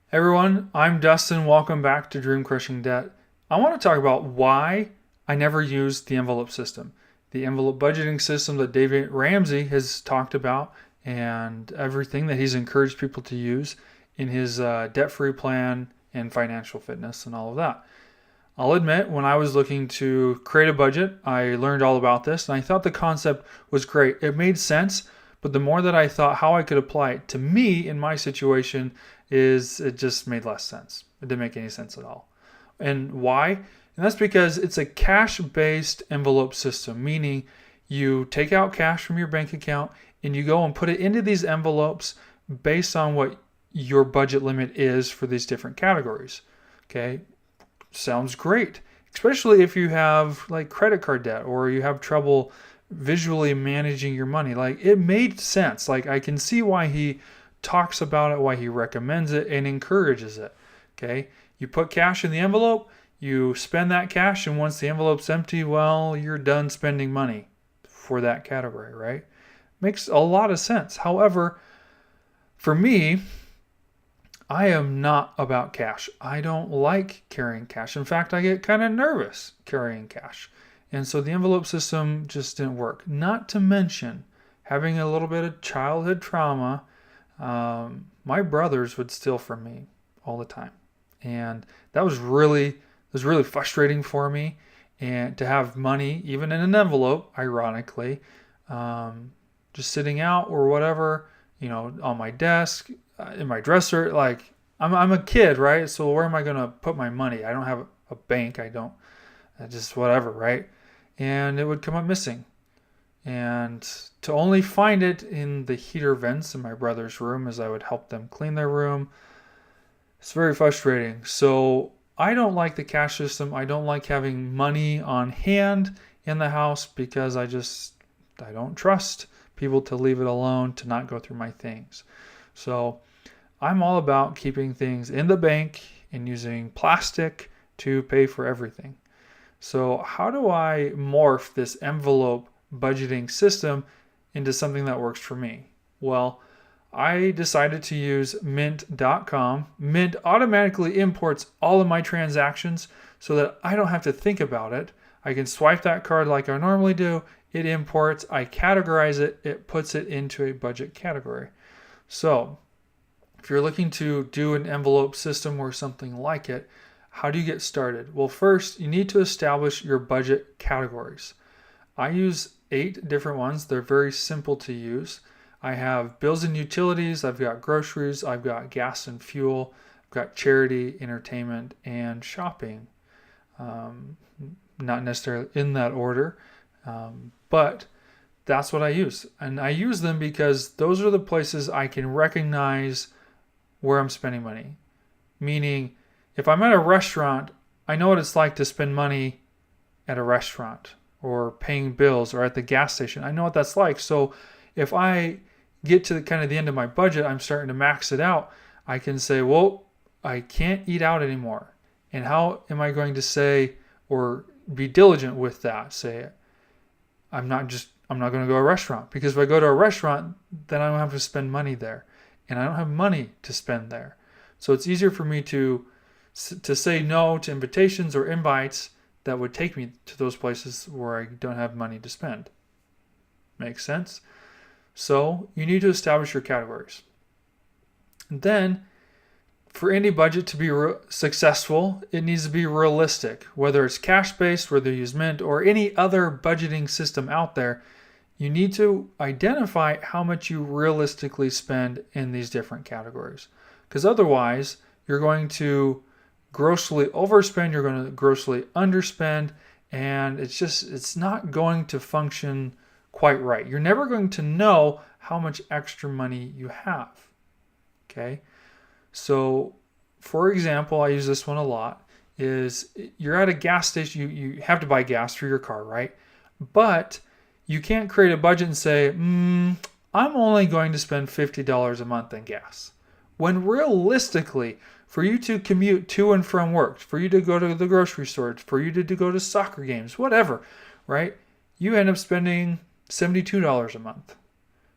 Hey everyone, I'm Dustin. Welcome back to Dream Crushing Debt. I want to talk about why I never used the envelope system. The envelope budgeting system that David Ramsey has talked about and everything that he's encouraged people to use in his debt free plan and financial fitness and all of that. I'll admit, when I was looking to create a budget, I learned all about this and I thought the concept was great. It made sense, but the more that I thought how I could apply it to me in my situation, is it just made less sense. It didn't make any sense at all. And why? And that's because it's a cash based envelope system, meaning you take out cash from your bank account and you go and put it into these envelopes based on what your budget limit is for these different categories. Okay, sounds great, especially if you have like credit card debt or you have trouble visually managing your money. Like it made sense. Like I can see why he talks about it, why he recommends it and encourages it. Okay, you put cash in the envelope, you spend that cash, and once the envelope's empty, well, you're done spending money for that category, right? Makes a lot of sense. However, for me, I am not about cash. I don't like carrying cash. In fact, I get kind of nervous carrying cash. And so the envelope system just didn't work. Not to mention having a little bit of childhood trauma. My brothers would steal from me all the time. And that was really frustrating for me. And to have money, even in an envelope, ironically, just sitting out or whatever, on my desk, in my dresser. Like I'm a kid, right? So where am I gonna put my money? I don't have a bank. I don't. Just whatever, right? And it would come up missing. And to only find it in the heater vents in my brother's room as I would help them clean their room, it's very frustrating. So I don't like the cash system. I don't like having money on hand in the house because I don't trust people to leave it alone, to not go through my things. So I'm all about keeping things in the bank and using plastic to pay for everything. So, how do I morph this envelope budgeting system into something that works for me? Well, I decided to use mint.com. Mint automatically imports all of my transactions so that I don't have to think about it. I can swipe that card like I normally do. It imports, I categorize it, it puts it into a budget category. So, if you're looking to do an envelope system or something like it, how do you get started? Well, first, you need to establish your budget categories. I use 8 different ones. They're very simple to use. I have bills and utilities, I've got groceries, I've got gas and fuel, I've got charity, entertainment, and shopping. Um, Not necessarily in that order, but that's what I use. And I use them because those are the places I can recognize where I'm spending money. Meaning, if I'm at a restaurant, I know what it's like to spend money at a restaurant or paying bills or at the gas station. I know what that's like. So if I get to the kind of the end of my budget, I'm starting to max it out, I can say, well, I can't eat out anymore. And how am I going to say or be diligent with that? Say, I'm not going to go to a restaurant because if I go to a restaurant, then I don't have to spend money there and I don't have money to spend there. So it's easier for me to say no to invitations or invites that would take me to those places where I don't have money to spend. Makes sense? So you need to establish your categories. And then, for any budget to be successful, it needs to be realistic. Whether it's cash based, whether you use Mint, or any other budgeting system out there, you need to identify how much you realistically spend in these different categories. Because otherwise, you're going to grossly overspend, you're going to grossly underspend, and it's not going to function quite right. You're never going to know how much extra money you have. Okay? So, for example, I use this one a lot, is you're at a gas station, you have to buy gas for your car, right? But you can't create a budget and say, I'm only going to spend $50 a month in gas. When realistically, for you to commute to and from work, for you to go to the grocery store, for you to go to soccer games, whatever, right? You end up spending $72 a month.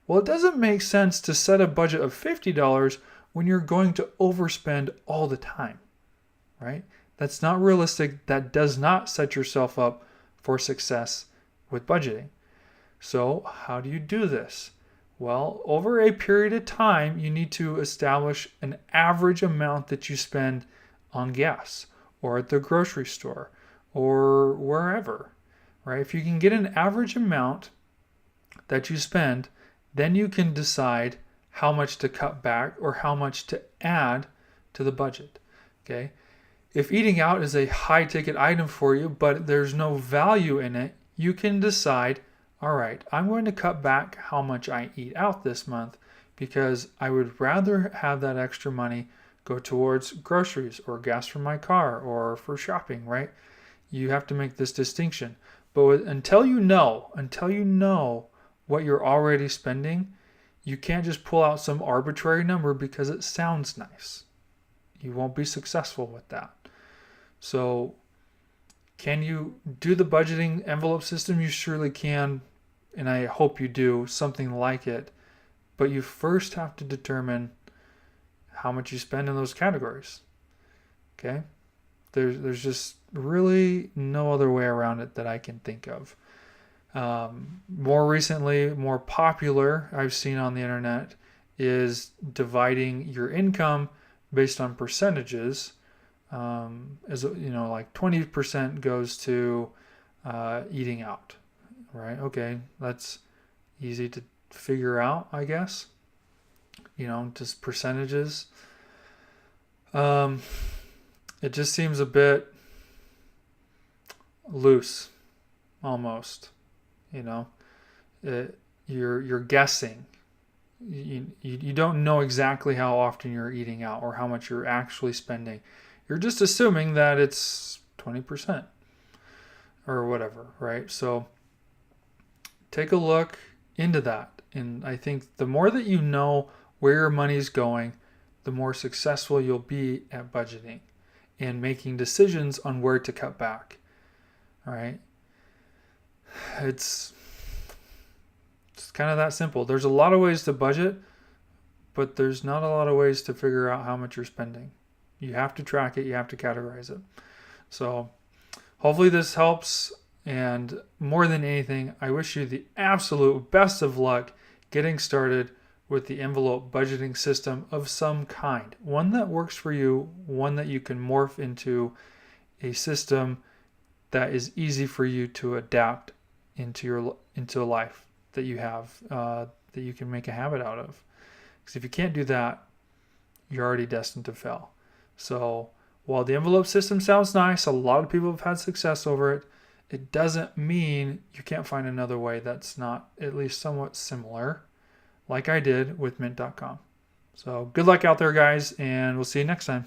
Well, it doesn't make sense to set a budget of $50 when you're going to overspend all the time, right? That's not realistic. That does not set yourself up for success with budgeting. So, how do you do this? Well, over a period of time, you need to establish an average amount that you spend on gas or at the grocery store or wherever, right? If you can get an average amount that you spend, then you can decide how much to cut back or how much to add to the budget, okay? If eating out is a high ticket item for you, but there's no value in it, you can decide, all right, I'm going to cut back how much I eat out this month because I would rather have that extra money go towards groceries or gas for my car or for shopping, right? You have to make this distinction. But until you know what you're already spending, you can't just pull out some arbitrary number because it sounds nice. You won't be successful with that. So, can you do the budgeting envelope system? You surely can, and I hope you do something like it. But you first have to determine how much you spend in those categories. Okay? There's just really no other way around it that I can think of. More recently, more popular I've seen on the internet is dividing your income based on percentages. As you know, like 20% goes to eating out, right? Okay, that's easy to figure out, I guess. You know, just percentages. It just seems a bit loose, almost. You know, you're guessing. You don't know exactly how often you're eating out or how much you're actually spending. You're just assuming that it's 20% or whatever, right? So take a look into that. And I think the more that you know where your money's going, the more successful you'll be at budgeting and making decisions on where to cut back. All right? It's kind of that simple. There's a lot of ways to budget, but there's not a lot of ways to figure out how much you're spending. You have to track it. You have to categorize it. So hopefully this helps. And more than anything, I wish you the absolute best of luck getting started with the envelope budgeting system of some kind. One that works for you, one that you can morph into a system that is easy for you to adapt into a life that you have, that you can make a habit out of. Because if you can't do that, you're already destined to fail. So while the envelope system sounds nice, a lot of people have had success over it, it doesn't mean you can't find another way that's not at least somewhat similar, like I did with Mint.com. So good luck out there, guys, and we'll see you next time.